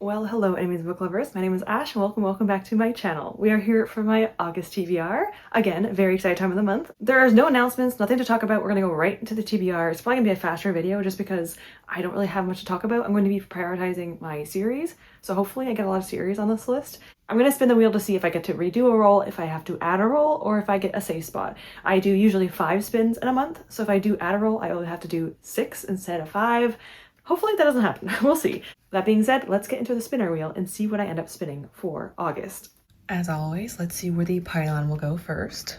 Well, hello enemies book lovers, my name is Ash and welcome back to my channel. We are here for my August TBR. Again, very excited time of the month. There is no announcements, nothing to talk about. We're gonna go right into the TBR. It's probably gonna be a faster video just because I don't really have much to talk about. I'm going to be prioritizing my series, so hopefully I get a lot of series on this list. I'm gonna spin the wheel to see if I get to redo a roll, if I have to add a roll, or if I get a safe spot. I do usually 5 spins in a month, so if I do add a roll, I only have to do 6 instead of 5. Hopefully that doesn't happen. We'll see. That being said, let's get into the spinner wheel and see what I end up spinning for August. As always, let's see where the pylon will go first.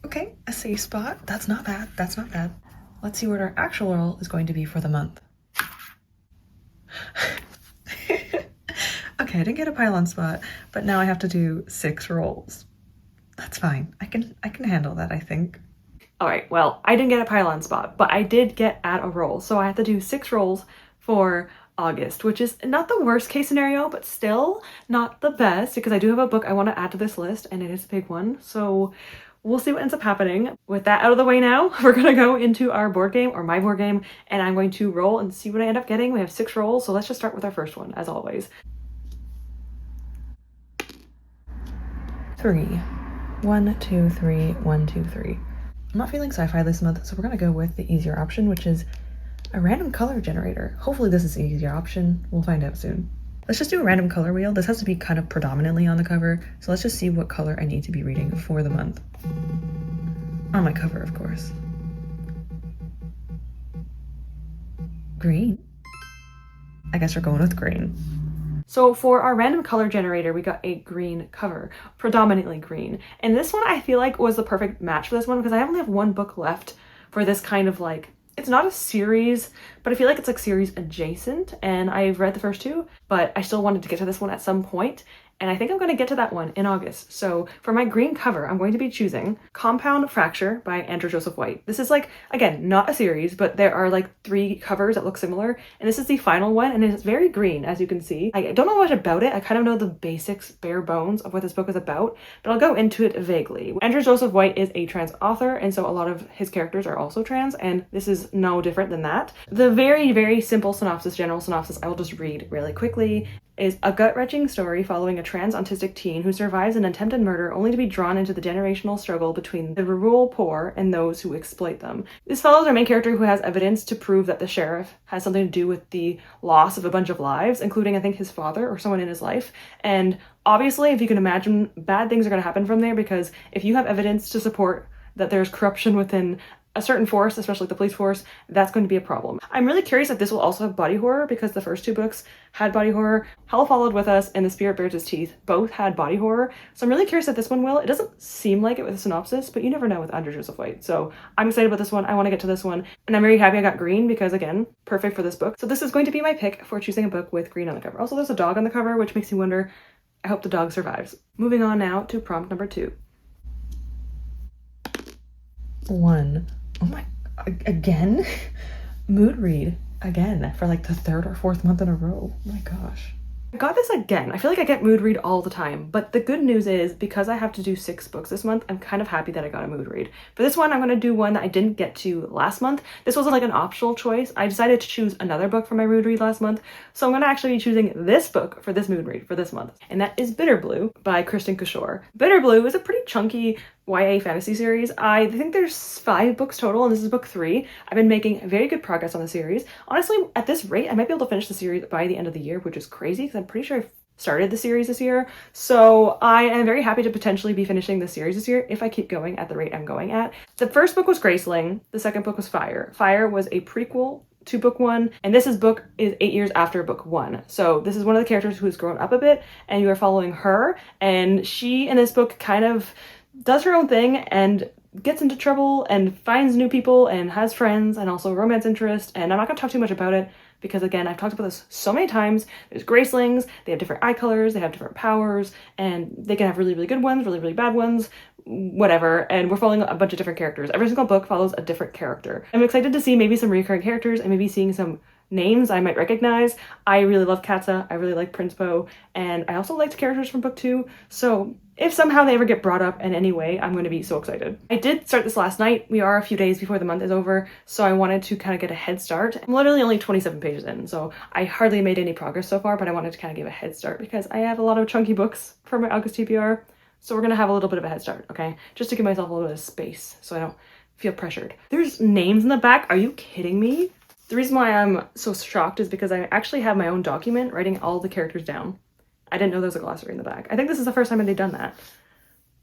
Okay, a safe spot. That's not bad. That's not bad. Let's see what our actual roll is going to be for the month. Okay, I didn't get a pylon spot, but now I have to do 6 rolls. That's fine. I can handle that, I think. All right, well, I didn't get a pylon spot, but I did get add a roll. So I have to do 6 rolls for August, which is not the worst case scenario, but still not the best because I do have a book I want to add to this list and it is a big one. So we'll see what ends up happening. With that out of the way now, we're going to go into our board game or my board game and I'm going to roll and see what I end up getting. We have 6 rolls, so let's just start with our first one as always. 3. 1, 2, 3, 1, 2, 3. I'm not feeling sci-fi this month, so we're gonna go with the easier option, which is a random color generator. Hopefully this is the easier option. We'll find out soon. Let's just do a random color wheel. This has to be kind of predominantly on the cover, so let's just see what color I need to be reading for the month. On my cover, of course. Green. I guess we're going with green. So for our random color generator, we got a green cover, predominantly green. And this one I feel like was the perfect match for this one because I only have 1 book left for this kind of like, it's not a series, but I feel like it's like series adjacent and I've read the first 2, but I still wanted to get to this one at some point. And I think I'm going to get to that one in August. So for my green cover, I'm going to be choosing Compound Fracture by Andrew Joseph White. This is like, again, not a series, but there are like 3 covers that look similar. And this is the final one and it's very green, as you can see. I don't know much about it. I kind of know the basics, bare bones of what this book is about, but I'll go into it vaguely. Andrew Joseph White is a trans author, and so a lot of his characters are also trans, and this is no different than that. The very, very simple synopsis, general synopsis, I will just read really quickly, is a gut-wrenching story following a trans autistic teen who survives an attempted murder only to be drawn into the generational struggle between the rural poor and those who exploit them. This follows our main character who has evidence to prove that the sheriff has something to do with the loss of a bunch of lives, including I think his father or someone in his life. And obviously, if you can imagine, bad things are going to happen from there because if you have evidence to support that there's corruption within a certain force, especially the police force, that's going to be a problem. I'm really curious if this will also have body horror because the first 2 books had body horror. Hell Followed With Us and The Spirit Bears Its Teeth both had body horror. So I'm really curious if this one will. It doesn't seem like it with a synopsis, but you never know with Andrew Joseph White. So I'm excited about this one. I want to get to this one. And I'm very happy I got green because again, perfect for this book. So this is going to be my pick for choosing a book with green on the cover. Also, there's a dog on the cover, which makes me wonder, I hope the dog survives. Moving on now to prompt number 2. 1. Oh my, again? Mood read again for like the 3rd or 4th month in a row. Oh my gosh. I got this again. I feel like I get mood read all the time, but the good news is because I have to do 6 books this month, I'm kind of happy that I got a mood read. For this one, I'm going to do one that I didn't get to last month. This wasn't like an optional choice. I decided to choose another book for my mood read last month, so I'm going to actually be choosing this book for this mood read for this month, and that is Bitter Blue by Kristen Kishore. Bitter Blue is a pretty chunky YA fantasy series. I think there's 5 books total and this is book 3. I've been making very good progress on the series. Honestly, at this rate, I might be able to finish the series by the end of the year, which is crazy because I'm pretty sure I started the series this year. So I am very happy to potentially be finishing the series this year if I keep going at the rate I'm going at. The first book was Graceling. The second book was Fire. Fire was a prequel to book 1, and this book is 8 years after book 1. So this is one of the characters who has grown up a bit and you are following her, and she in this book kind of does her own thing and gets into trouble and finds new people and has friends and also romance interest. And I'm not going to talk too much about it because again, I've talked about this so many times. There's Gracelings, they have different eye colors, they have different powers, and they can have really, really good ones, really, really bad ones, whatever. And we're following a bunch of different characters. Every single book follows a different character. I'm excited to see maybe some recurring characters and maybe seeing some names I might recognize. I really love Katza, I really like Prince Bo, and I also liked characters from book 2. So if somehow they ever get brought up in any way, I'm going to be so excited. I did start this last night. We are a few days before the month is over, so I wanted to kind of get a head start. I'm literally only 27 pages in, so I hardly made any progress so far, but I wanted to kind of give a head start because I have a lot of chunky books for my August TBR, so we're going to have a little bit of a head start, okay? Just to give myself a little bit of space so I don't feel pressured. There's names in the back. Are you kidding me? The reason why I'm so shocked is because I actually have my own document writing all the characters down. I didn't know there was a glossary in the back. I think this is the first time they've done that.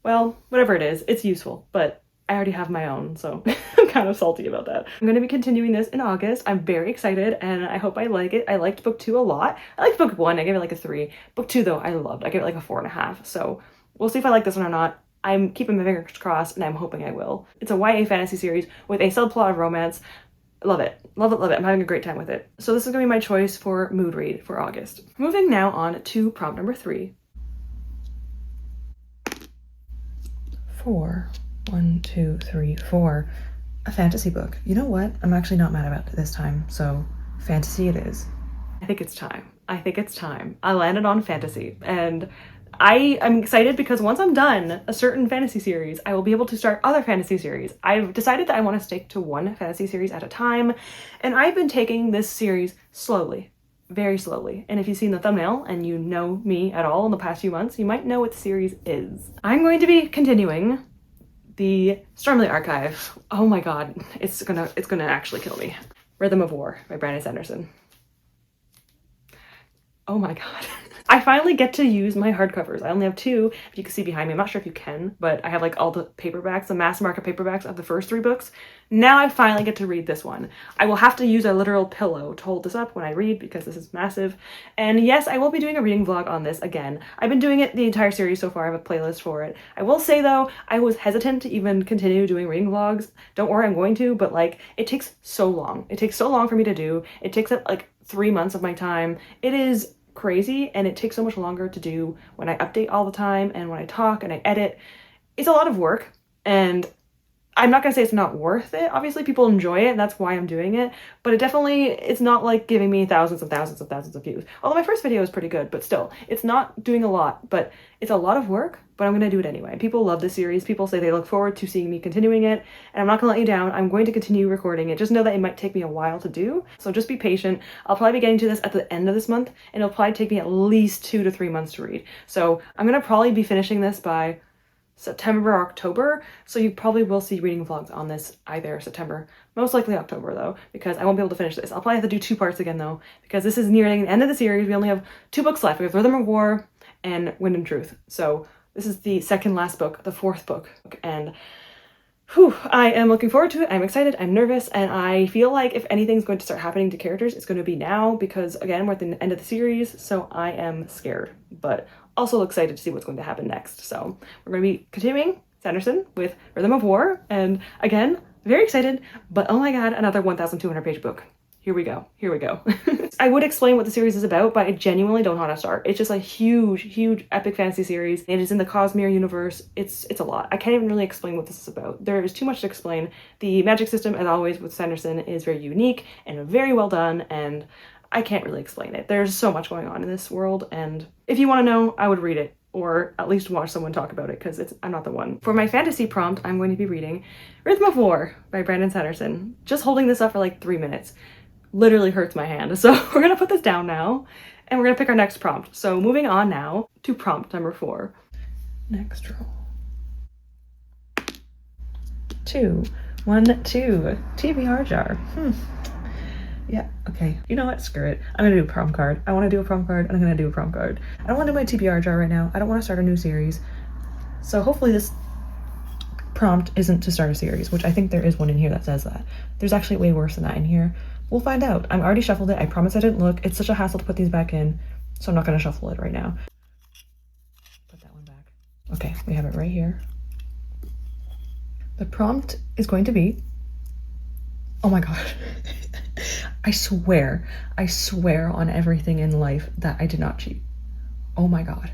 Well, whatever it is, it's useful, but I already have my own, so I'm kind of salty about that. I'm going to be continuing this in August. I'm very excited, and I hope I like it. I liked book 2 a lot. I liked book 1. I gave it like a 3. Book 2, though, I loved. I gave it like a 4.5, so we'll see if I like this one or not. I'm keeping my fingers crossed, and I'm hoping I will. It's a YA fantasy series with a subplot of romance. Love it. Love it, love it. I'm having a great time with it. So this is going to be my choice for mood read for August. Moving now on to prompt number 3. 4. 1, 2, 3, 4. A fantasy book. You know what? I'm actually not mad about it this time, so fantasy it is. I think it's time. I think it's time. I landed on fantasy, and I am excited because once I'm done a certain fantasy series, I will be able to start other fantasy series. I've decided that I want to stick to one fantasy series at a time, and I've been taking this series slowly, very slowly. And if you've seen the thumbnail and you know me at all in the past few months, you might know what the series is. I'm going to be continuing the Stormlight Archive. Oh my god, it's gonna actually kill me. Rhythm of War by Brandon Sanderson. Oh my god. I finally get to use my hardcovers. I only have 2, if you can see behind me. I'm not sure if you can, but I have like all the paperbacks, the mass market paperbacks of the first 3 books. Now I finally get to read this one. I will have to use a literal pillow to hold this up when I read because this is massive. And yes, I will be doing a reading vlog on this again. I've been doing it the entire series so far. I have a playlist for it. I will say though, I was hesitant to even continue doing reading vlogs. Don't worry, I'm going to, but like it takes so long. It takes so long for me to do. It takes up like 3 months of my time. It is crazy, and it takes so much longer to do when I update all the time and when I talk and I edit. It's a lot of work, and I'm not gonna say it's not worth it. Obviously people enjoy it, and that's why I'm doing it, but it's not like giving me thousands and thousands and thousands of views. Although my first video is pretty good, but still, it's not doing a lot, but it's a lot of work, but I'm gonna do it anyway. People love this series. People say they look forward to seeing me continuing it, and I'm not gonna let you down. I'm going to continue recording it. Just know that it might take me a while to do, so just be patient. I'll probably be getting to this at the end of this month, and it'll probably take me at least 2 to 3 months to read. So I'm gonna probably be finishing this by September or October, so you probably will see reading vlogs on this either September, most likely October though, because I won't be able to finish this. I'll probably have to do 2 parts again though, because this is nearing the end of the series. We only have 2 books left. We have Rhythm of War and Wind and Truth. So this is the second last book, the 4th book, and whew, I am looking forward to it. I'm excited, I'm nervous, and I feel like if anything's going to start happening to characters, it's going to be now, because again, we're at the end of the series, so I am scared, but also excited to see what's going to happen next. So we're going to be continuing Sanderson with Rhythm of War, and again, very excited, but oh my god, another 1,200 page book. Here we go. Here we go. I would explain what the series is about, but I genuinely don't know how to start. It's just a huge, huge epic fantasy series. It is in the Cosmere universe. It's a lot. I can't even really explain what this is about. There is too much to explain. The magic system, as always with Sanderson, is very unique and very well done, and I can't really explain it. There's so much going on in this world, and if you want to know, I would read it, or at least watch someone talk about it, because I'm not the one. For my fantasy prompt, I'm going to be reading Rhythm of War by Brandon Sanderson. Just holding this up for like 3 minutes literally hurts my hand. So we're gonna put this down now, and we're gonna pick our next prompt. So moving on now to prompt number 4. Next roll. 2, 1, 2. TBR jar. Yeah, okay. You know what? Screw it. I'm gonna do a prompt card. I want to do a prompt card, and I'm gonna do a prompt card. I don't want to do my TBR jar right now. I don't want to start a new series. So hopefully this prompt isn't to start a series, which I think there is one in here that says that. There's actually way worse than that in here. We'll find out. I'm already shuffled it. I promise I didn't look. It's such a hassle to put these back in, so I'm not gonna shuffle it right now. Put that one back. Okay, we have it right here. The prompt is going to be, oh my god. I swear on everything in life that I did not cheat. Oh my god.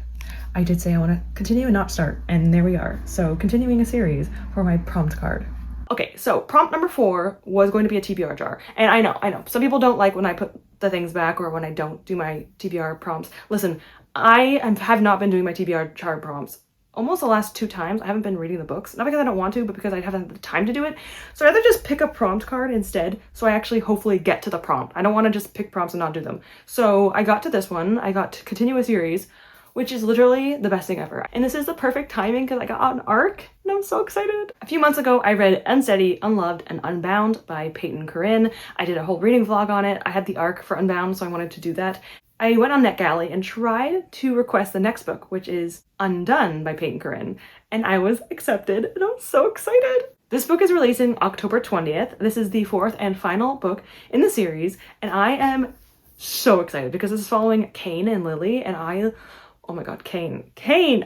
I did say I want to continue and not start, and there we are. So continuing a series for my prompt card. Okay, so prompt number 4 was going to be a TBR jar. And I know, some people don't like when I put the things back or when I don't do my TBR prompts. Listen, I have not been doing my TBR jar prompts almost the last 2 times I haven't been reading the books. Not because I don't want to, but because I haven't had the time to do it. So I'd rather just pick a prompt card instead, so I actually hopefully get to the prompt. I don't want to just pick prompts and not do them. So I got to this one. I got to continue a series, which is literally the best thing ever. And this is the perfect timing because I got an arc and I'm so excited. A few months ago, I read Unsteady, Unloved, and Unbound by Peyton Corinne. I did a whole reading vlog on it. I had the arc for Unbound, so I wanted to do that. I went on NetGalley and tried to request the next book, which is Undone by Peyton Corinne, and I was accepted, and I'm so excited. This book is releasing October 20th. This is the 4th and final book in the series, and I am so excited because this is following Kane and Lily, and oh my god, Kane.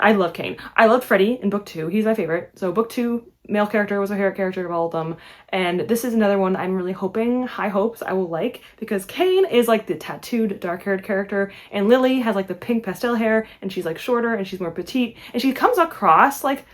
I love Kane. I loved Freddie in book 2. He's my favorite. So book 2, male character, was my favorite character of all of them. And this is another one I'm really hoping, high hopes, I will like, because Kane is like the tattooed, dark-haired character, and Lily has like the pink pastel hair, and she's like shorter, and she's more petite, and she comes across like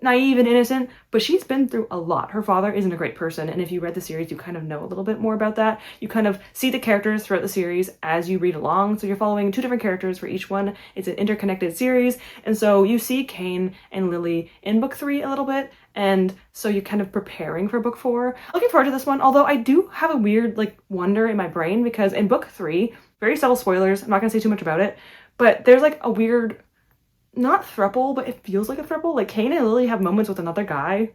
naive and innocent, but she's been through a lot. Her father isn't a great person, and if you read the series, you kind of know a little bit more about that. You kind of see the characters throughout the series as you read along, so you're following 2 different characters for each one. It's an interconnected series, and so you see Kane and Lily in book 3 a little bit, and so you're kind of preparing for book 4. Looking forward to this one, although I do have a weird like wonder in my brain, because in book 3, very subtle spoilers, I'm not gonna say too much about it, but there's like a weird, not throuple, but it feels like a throuple. Like Kane and Lily have moments with another guy.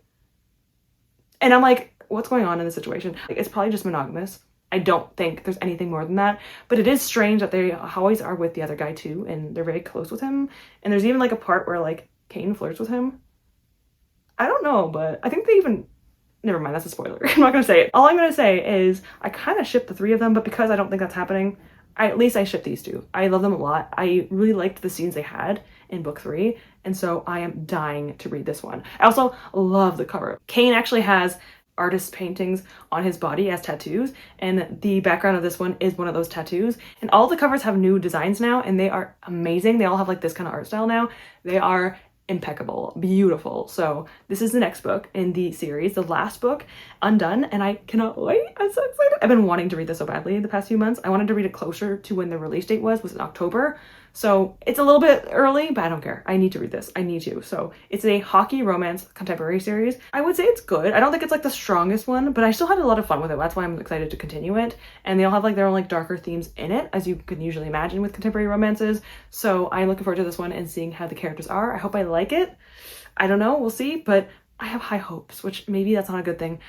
And I'm like, what's going on in this situation? Like, it's probably just monogamous. I don't think there's anything more than that. But it is strange that they always are with the other guy too, and they're very close with him. And there's even like a part where like Kane flirts with him. I don't know, but I think they even... Never mind, that's a spoiler. I'm not gonna say it. All I'm gonna say is I kind of ship the 3 of them, but because I don't think that's happening, at least I ship these 2. I love them a lot. I really liked the scenes they had in book 3, and so I am dying to read this one. I also love the cover. Kane actually has artist paintings on his body as tattoos, and the background of this one is one of those tattoos, and all the covers have new designs now, and they are amazing. They all have like this kind of art style now. They are impeccable, beautiful. So this is the next book in the series, the last book, Undone, and I cannot wait. I'm so excited. I've been wanting to read this so badly the past few months. I wanted to read it closer to when the release date was in October. So it's a little bit early, but I don't care. I need to read this. I need to. So it's a hockey romance contemporary series. I would say it's good. I don't think it's like the strongest one, but I still had a lot of fun with it. That's why I'm excited to continue it. And they all have like their own like darker themes in it, as you can usually imagine with contemporary romances. So I'm looking forward to this one and seeing how the characters are. I hope I like it. I don't know. We'll see. But I have high hopes, which maybe that's not a good thing.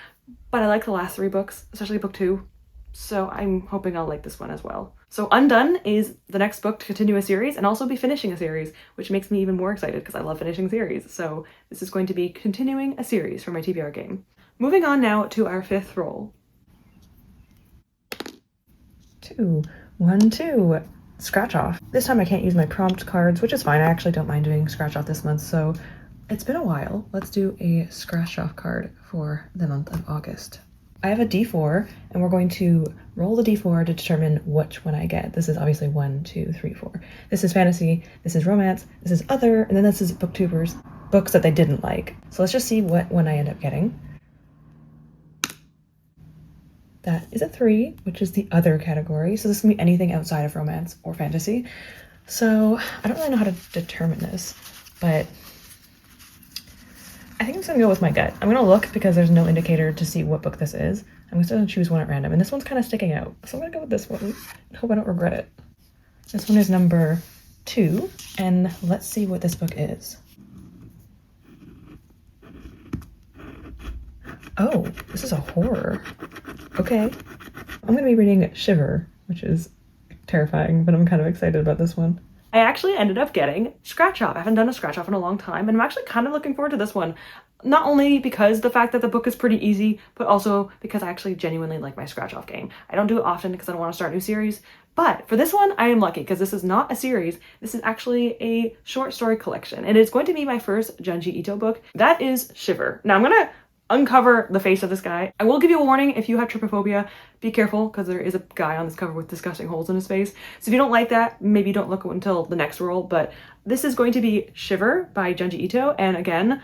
But I like the last 3 books, especially book 2. So I'm hoping I'll like this one as well. So Undone is the next book to continue a series and also be finishing a series, which makes me even more excited because I love finishing series. So this is going to be continuing a series for my TBR game. Moving on now to our 5th roll. 2, 1, 2. Scratch off. This time I can't use my prompt cards, which is fine. I actually don't mind doing scratch off this month. So it's been a while. Let's do a scratch off card for the month of August. I have a D4, and we're going to roll the D4 to determine which one I get. This is obviously 1, 2, 3, 4. This is fantasy, this is romance, this is other, and then this is booktubers, books that they didn't like. So let's just see what one I end up getting. That is a 3, which is the other category. So this can be anything outside of romance or fantasy. So I don't really know how to determine this, but I think I'm just gonna go with my gut. I'm gonna look because there's no indicator to see what book this is. I'm just gonna choose one at random, and this one's kind of sticking out. So I'm gonna go with this one. I hope I don't regret it. This one is number 2, and let's see what this book is. Oh, this is a horror. Okay. I'm gonna be reading Shiver, which is terrifying, but I'm kind of excited about this one. I actually ended up getting scratch off. I haven't done a scratch off in a long time, and I'm actually kind of looking forward to this one. Not only because the fact that the book is pretty easy, but also because I actually genuinely like my scratch off game. I don't do it often because I don't want to start a new series, but for this one, I am lucky because this is not a series. This is actually a short story collection, and it's going to be my first Junji Ito book. That is Shiver. Now I'm gonna uncover the face of this guy. I will give you a warning if you have trypophobia. Be careful because there is a guy on this cover with disgusting holes in his face. So if you don't like that, maybe don't look until the next roll. But this is going to be Shiver by Junji Ito. And again,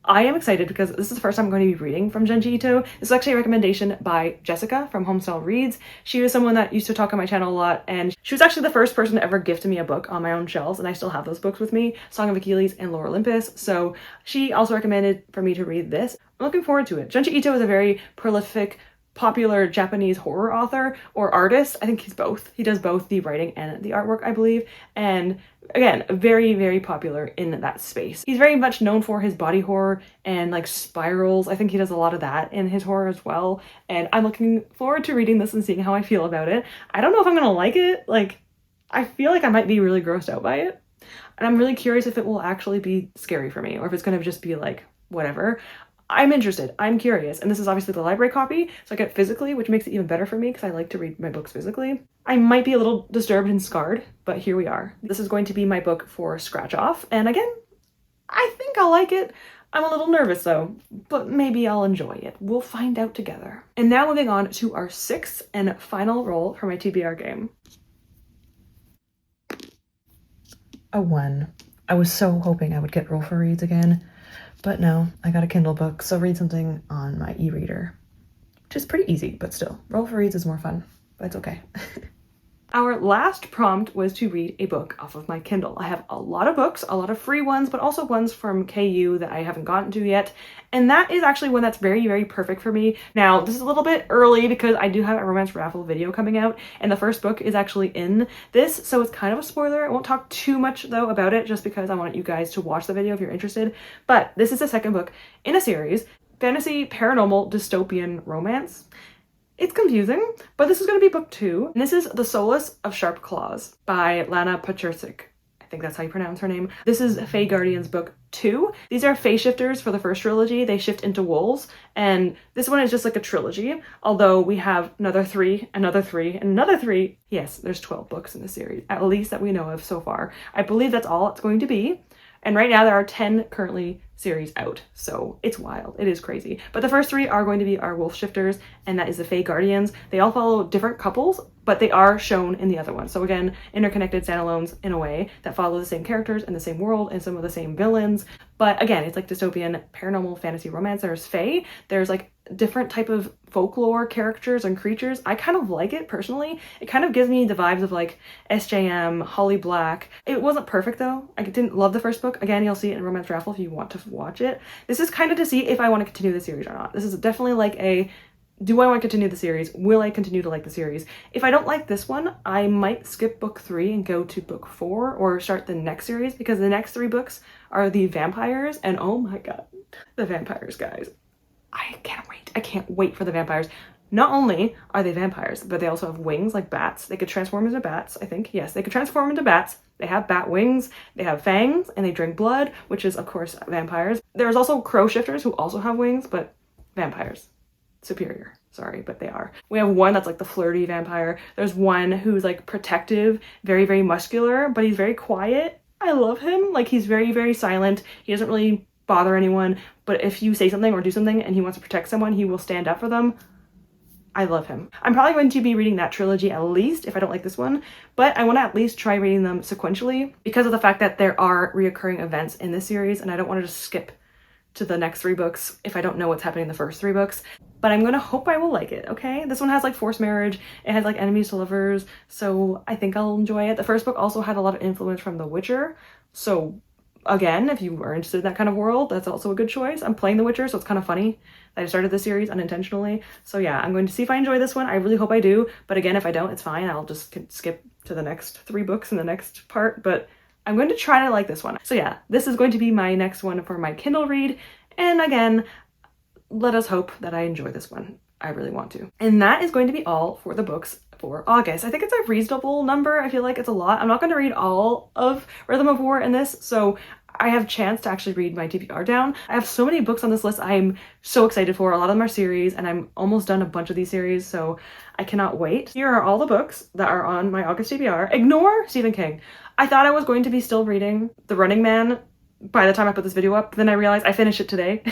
I am excited because this is the first time I'm going to be reading from Junji Ito. This is actually a recommendation by Jessica from Homestyle Reads. She was someone that used to talk on my channel a lot, and she was actually the first person to ever gift me a book on my own shelves, and I still have those books with me, Song of Achilles and Lore Olympus. So she also recommended for me to read this. I'm looking forward to it. Junji Ito is a very prolific, popular Japanese horror author or artist. I think he's both. He does both the writing and the artwork, I believe. And again, very, very popular in that space. He's very much known for his body horror and like spirals. I think he does a lot of that in his horror as well. And I'm looking forward to reading this and seeing how I feel about it. I don't know if I'm gonna like it. Like, I feel like I might be really grossed out by it. And I'm really curious if it will actually be scary for me or if it's gonna just be like, whatever. I'm interested. I'm curious. And this is obviously the library copy, so I get it physically, which makes it even better for me because I like to read my books physically. I might be a little disturbed and scarred, but here we are. This is going to be my book for scratch off. And again, I think I'll like it. I'm a little nervous though, but maybe I'll enjoy it. We'll find out together. And now moving on to our sixth and final roll for my TBR game. A 1. I was so hoping I would get Roll for Reads again. But no, I got a Kindle book, so read something on my e-reader, which is pretty easy, but still, Roll for Reads is more fun, but it's okay. Our last prompt was to read a book off of my Kindle. I have a lot of books, a lot of free ones, but also ones from KU that I haven't gotten to yet. And that is actually one that's very, very perfect for me. Now, this is a little bit early because I do have a romance raffle video coming out, and the first book is actually in this, so it's kind of a spoiler. I won't talk too much though about it just because I want you guys to watch the video if you're interested. But this is the second book in a series, fantasy, paranormal, dystopian romance. It's confusing, but this is going to be book 2. And this is The Solace of Sharp Claws by Lana Pachursik. I think that's how you pronounce her name. This is Fae Guardians book 2. These are Fae shifters for the first trilogy. They shift into wolves, and this one is just like a trilogy, although we have another 3, another 3, and another 3. Yes, there's 12 books in the series, at least that we know of so far. I believe that's all it's going to be. And right now there are 10 currently series out, so it's wild. It is crazy. But the first 3 are going to be our wolf shifters, and that is the Fae Guardians. They all follow different couples, but they are shown in the other one. So again, interconnected standalones in a way that follow the same characters and the same world and some of the same villains. But again, it's like dystopian paranormal fantasy romance. There's Fae, there's like different type of folklore characters and creatures. I kind of like it personally. It kind of gives me the vibes of like SJM, Holly Black. It wasn't perfect though. I didn't love the first book. Again, you'll see it in Romance Raffle if you want to watch it. This is kind of to see if I want to continue the series or not. This is definitely like a, do I want to continue the series? Will I continue to like the series? If I don't like this one, I might skip book 3 and go to book 4 or start the next series, because the next 3 books are the vampires, and oh my god, the vampires, guys. I can't wait. I can't wait for the vampires. Not only are they vampires, but they also have wings like bats. They could transform into bats, I think. Yes, they could transform into bats. They have bat wings, they have fangs, and they drink blood, which is, of course, vampires. There's also crow shifters who also have wings, but vampires. Superior. Sorry, but they are. We have one that's like the flirty vampire. There's one who's like protective, very, very muscular, but he's very quiet. I love him. Like, he's very, very silent. He doesn't really bother anyone, but if you say something or do something and he wants to protect someone, he will stand up for them. I love him. I'm probably going to be reading that trilogy at least if I don't like this one, but I want to at least try reading them sequentially because of the fact that there are reoccurring events in this series, and I don't want to just skip to the next 3 books if I don't know what's happening in the first 3 books. But I'm gonna hope I will like it, okay? This one has like forced marriage, it has like enemies to lovers, so I think I'll enjoy it. The first book also had a lot of influence from The Witcher, so again, if you are interested in that kind of world, that's also a good choice. I'm playing The Witcher, so it's kind of funny that I started this series unintentionally. So yeah, I'm going to see if I enjoy this one. I really hope I do, but again, if I don't, it's fine. I'll just skip to the next 3 books in the next part, but I'm going to try to like this one. So yeah, this is going to be my next one for my Kindle read, and again, let us hope that I enjoy this one. I really want to. And that is going to be all for the books for August. I think it's a reasonable number. I feel like it's a lot. I'm not going to read all of Rhythm of War in this, so I have a chance to actually read my TBR down. I have so many books on this list I'm so excited for. A lot of them are series, and I'm almost done a bunch of these series, so I cannot wait. Here are all the books that are on my August TBR. Ignore Stephen King. I thought I was going to be still reading The Running Man by the time I put this video up. Then I realized I finished it today.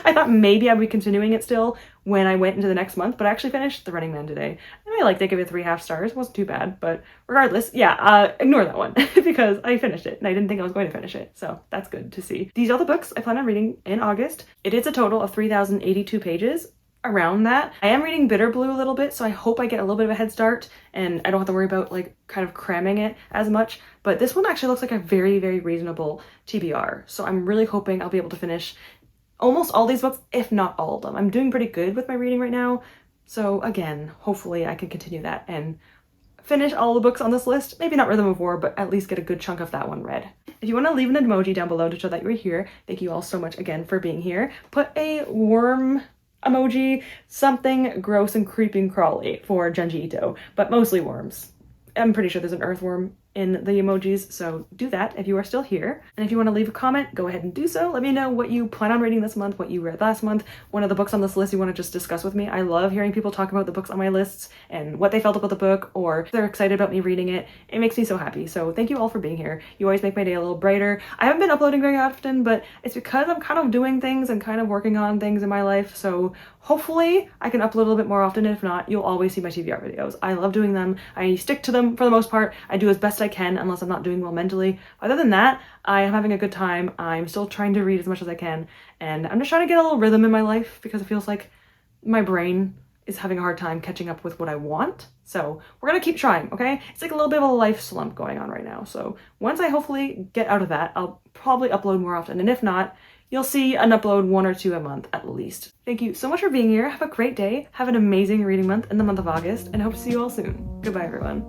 I thought maybe I'd be continuing it still when I went into the next month, but I actually finished The Running Man today. And I liked it, give it 3.5 stars. It wasn't too bad, but regardless, yeah, ignore that one because I finished it and I didn't think I was going to finish it. So that's good to see. These are the books I plan on reading in August. It is a total of 3,082 pages. Around that. I am reading Bitter Blue a little bit, so I hope I get a little bit of a head start and I don't have to worry about like kind of cramming it as much. But this one actually looks like a very, very reasonable TBR. So I'm really hoping I'll be able to finish almost all these books, if not all of them. I'm doing pretty good with my reading right now. So again, hopefully I can continue that and finish all the books on this list. Maybe not Rhythm of War, but at least get a good chunk of that one read. If you want to leave an emoji down below to show that you were here, thank you all so much again for being here. Put a worm emoji, something gross and creepy and crawly for Junji Ito, but mostly worms. I'm pretty sure there's an earthworm in the emojis, so do that if you are still here. And if you want to leave a comment, go ahead and do so. Let me know what you plan on reading this month, what you read last month, one of the books on this list you want to just discuss with me. I love hearing people talk about the books on my lists and what they felt about the book, or if they're excited about me reading it. It makes me so happy. So thank you all for being here. You always make my day a little brighter. I haven't been uploading very often, but it's because I'm kind of doing things and kind of working on things in my life. So hopefully I can upload a little bit more often. If not, you'll always see my TBR videos. I love doing them. I stick to them for the most part. I do as best I can unless I'm not doing well mentally. Other than that, I am having a good time. I'm still trying to read as much as I can, and I'm just trying to get a little rhythm in my life because it feels like my brain is having a hard time catching up with what I want. So we're gonna keep trying, okay? It's like a little bit of a life slump going on right now. So once I hopefully get out of that, I'll probably upload more often, and if not, you'll see an upload 1 or 2 a month at least. Thank you so much for being here. Have a great day. Have an amazing reading month in the month of August, and I hope to see you all soon. Goodbye, everyone.